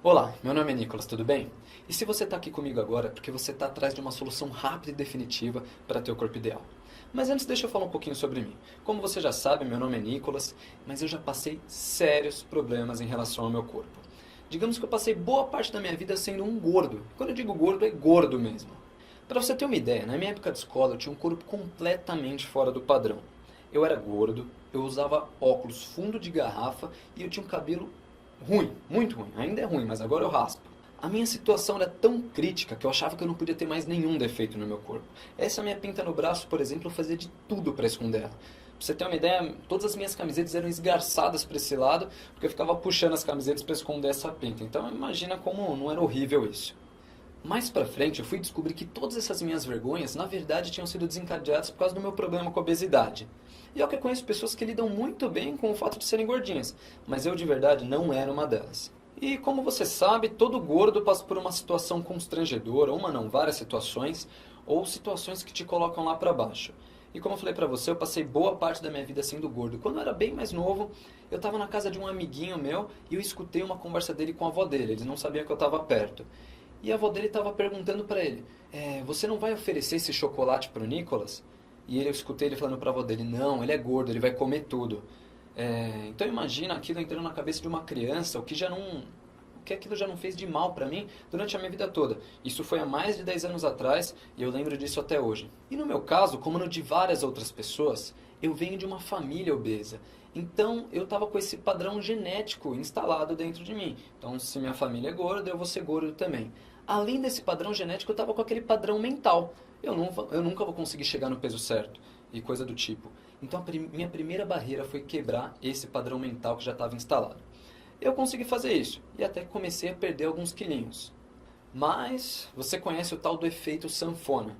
Olá, meu nome é Nicolas, tudo bem? E se você está aqui comigo agora é porque você está atrás de uma solução rápida e definitiva para ter o corpo ideal. Mas antes deixa eu falar um pouquinho sobre mim. Como você já sabe, meu nome é Nicolas, mas eu já passei sérios problemas em relação ao meu corpo. Digamos que eu passei boa parte da minha vida sendo um gordo. Quando eu digo gordo, é gordo mesmo. Para você ter uma ideia, na minha época de escola eu tinha um corpo completamente fora do padrão. Eu era gordo, eu usava óculos fundo de garrafa e eu tinha um cabelo ruim, muito ruim. Ainda é ruim, mas agora eu raspo. A minha situação era tão crítica que eu achava que eu não podia ter mais nenhum defeito no meu corpo. Essa minha pinta no braço, por exemplo, eu fazia de tudo para esconder ela. Pra você ter uma ideia, todas as minhas camisetas eram esgarçadas para esse lado, porque eu ficava puxando as camisetas para esconder essa pinta. Então imagina como não era horrível isso. Mais pra frente eu fui descobrir que todas essas minhas vergonhas, na verdade, tinham sido desencadeadas por causa do meu problema com a obesidade. E é o que eu conheço pessoas que lidam muito bem com o fato de serem gordinhas, mas eu de verdade não era uma delas. E como você sabe, todo gordo passa por uma situação constrangedora, uma não, várias situações, ou situações que te colocam lá pra baixo. E como eu falei pra você, eu passei boa parte da minha vida sendo gordo. Quando eu era bem mais novo, eu tava na casa de um amiguinho meu e eu escutei uma conversa dele com a avó dele, eles não sabiam que eu tava perto. E a avó dele estava perguntando para ele, você não vai oferecer esse chocolate para o Nicolas? E eu escutei ele falando para a avó dele, não, ele é gordo, ele vai comer tudo. Então imagina aquilo entrando na cabeça de uma criança, o que aquilo já não fez de mal para mim durante a minha vida toda. Isso foi há mais de 10 anos atrás e eu lembro disso até hoje. E no meu caso, como no de várias outras pessoas, eu venho de uma família obesa. Então eu estava com esse padrão genético instalado dentro de mim. Então se minha família é gorda, eu vou ser gordo também. Além desse padrão genético, eu estava com aquele padrão mental. Eu nunca vou conseguir chegar no peso certo e coisa do tipo. Então minha primeira barreira foi quebrar esse padrão mental que já estava instalado. Eu consegui fazer isso e até comecei a perder alguns quilinhos. Mas você conhece o tal do efeito sanfona.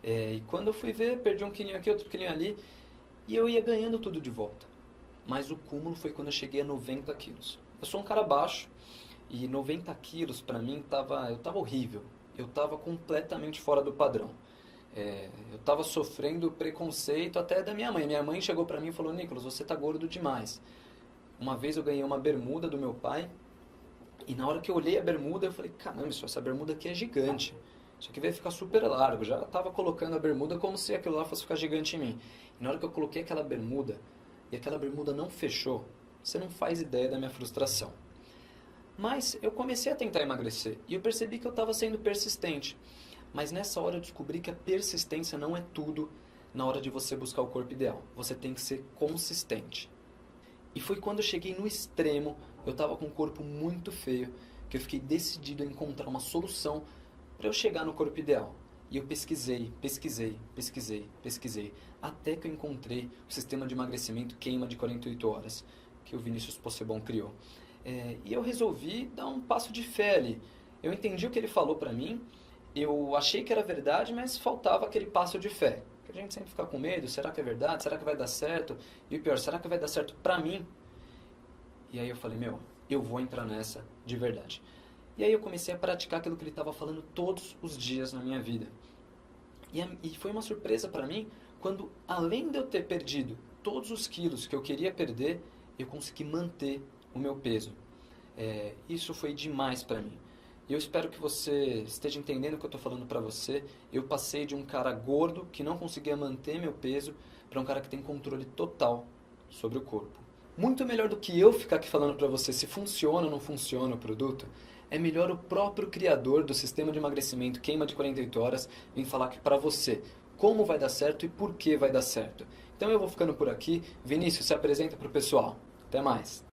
E quando eu fui ver, perdi um quilinho aqui, outro quilinho ali e eu ia ganhando tudo de volta. Mas o cúmulo foi quando eu cheguei a 90 quilos. Eu sou um cara baixo e 90 quilos pra mim eu tava horrível. Eu tava completamente fora do padrão. Eu tava sofrendo preconceito até da minha mãe. Minha mãe chegou pra mim e falou, Nicolas, você tá gordo demais. Uma vez eu ganhei uma bermuda do meu pai e na hora que eu olhei a bermuda eu falei, caramba, essa bermuda aqui é gigante. Isso aqui vai ficar super largo. Já tava colocando a bermuda como se aquilo lá fosse ficar gigante em mim. E na hora que eu coloquei aquela bermuda e aquela bermuda não fechou, você não faz ideia da minha frustração. Mas eu comecei a tentar emagrecer e eu percebi que eu estava sendo persistente. Mas nessa hora eu descobri que a persistência não é tudo na hora de você buscar o corpo ideal. Você tem que ser consistente. E foi quando eu cheguei no extremo, eu estava com um corpo muito feio, que eu fiquei decidido a encontrar uma solução para eu chegar no corpo ideal. E eu pesquisei, até que eu encontrei o sistema de emagrecimento queima de 48 horas, que o Vinícius Possebon criou. E eu resolvi dar um passo de fé ali. Eu entendi o que ele falou pra mim, eu achei que era verdade, mas faltava aquele passo de fé. Que a gente sempre fica com medo, será que é verdade? Será que vai dar certo? E o pior, será que vai dar certo pra mim? E aí eu falei, eu vou entrar nessa de verdade. E aí eu comecei a praticar aquilo que ele estava falando todos os dias na minha vida. E foi uma surpresa para mim quando, além de eu ter perdido todos os quilos que eu queria perder, eu consegui manter o meu peso. Isso foi demais para mim. E eu espero que você esteja entendendo o que eu estou falando para você. Eu passei de um cara gordo que não conseguia manter meu peso para um cara que tem controle total sobre o corpo. Muito melhor do que eu ficar aqui falando para você se funciona ou não funciona o produto, é melhor o próprio criador do sistema de emagrecimento queima de 48 horas vir falar que para você como vai dar certo e por que vai dar certo. Então eu vou ficando por aqui. Vinícius, se apresenta para o pessoal. Até mais.